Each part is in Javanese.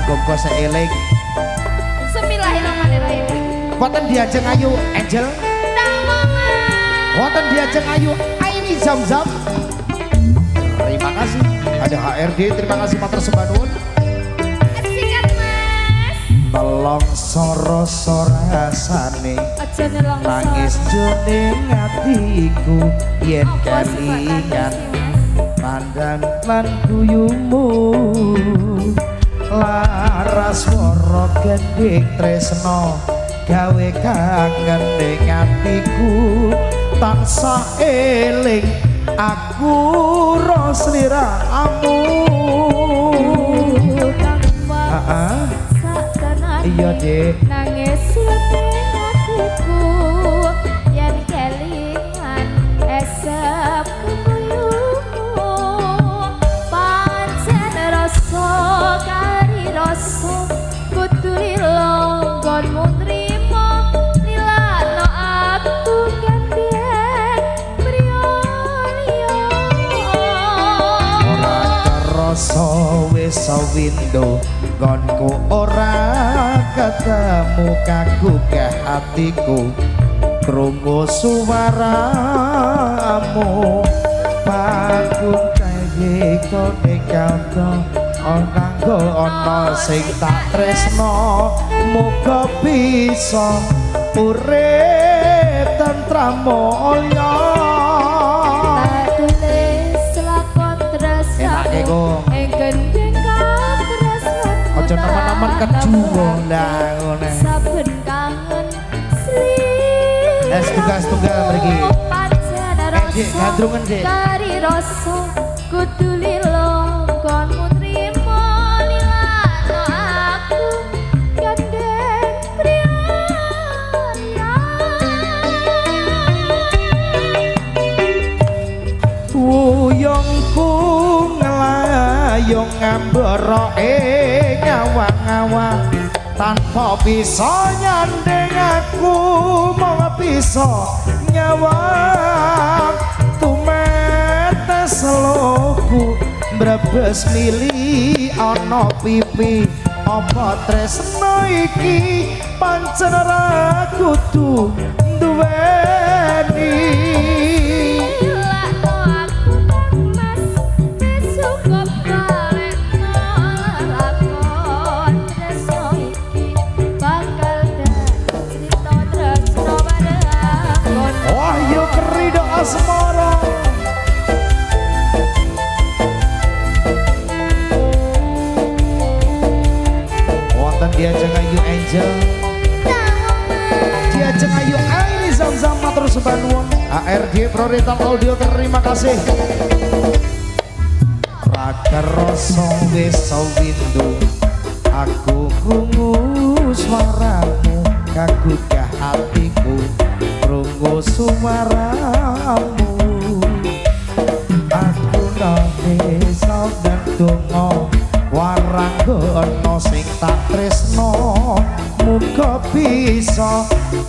gonggo seeling. Bismillahirrahmanirrahim. Wonten diajeng ayu Angel. Wonten diajeng ayu Aini Zam-Zam. Terima kasih. Ada HRD, terima kasih matur sembah nuwun. Sikat Mas. Nelongso rasa rasane Aja nelongso. nangis jroning atiku yen kelingan pandang lan guyumu laras swara gendhing tresno gawe kangen ning atiku tansah eling aku ro sliramu. Iya Dek, nangis letih hatiku yen kelingan esep kuyumu pancen rasa kari rasa kudu longgonmu nrimo nilakno aku gandeng priya ora kerasa wis sawindo nggonku ora ketemu kagugah hatiku krungu suaramu bangun kaya kone kanto onanggo ono sing tak tresno muga bisa urip tentram mulya. tak tulis lakon tresnamu ing gendeng katresnamu Aja nemen-nemen kejuwo lah ngene. saben kangen sli Tugas-tugas mriki. pancen Dik, gandrungen, Dik. kari rasa kudu lilo konmu nrimo nilakno aku gandeng priya. Wuyungku nglayung ngambara ngawang-awang tanpa bisa nyandeng aku mau bisa nyawang tumetes loku mbrebes mili ana pipi apa tresno iki pancen ra kudu duweni. Wahyu Kerido Asmara. Wonten diajeng ayu Angel. Diajeng ayu Aini Zam-Zam matur sembah nuwun. ARD Prioritas Audio terima kasih. Raga rasa wis sawindo aku krungu swaramu kagugah hatiku krungu suaramu aku nangis dan donga waranggono sing tak tresno muga bisa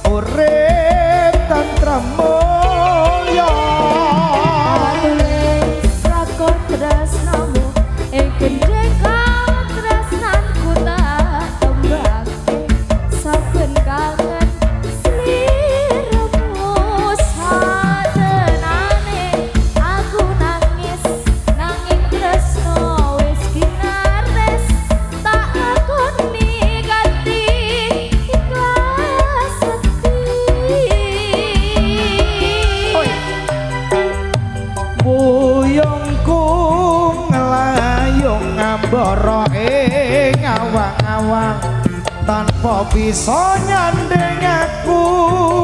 urip tentrem mulya. Lakon tresnamu ing gendeng katresnanku tak tembake saben kangen sliramu satenane aku nangis nanging tresno wis ginares tak lakoni ganti ikhlas hati. Buyungku nglayung ngambara ngawang-awang tanpa bisa nyandeng aku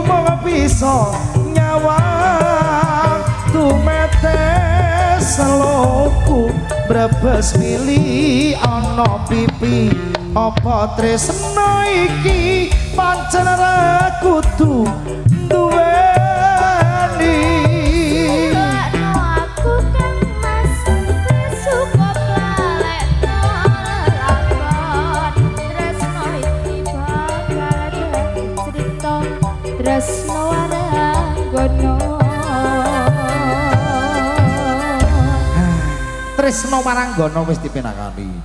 mau bisa nyawang tumetes loku brebes mili ana pipi apa tresno iki pancen ra kudu duweni. Aku kang mas suka balekno lakon tresno iki bakal cerita tresno waranggono. Tresno Maranggono wis dipinakani.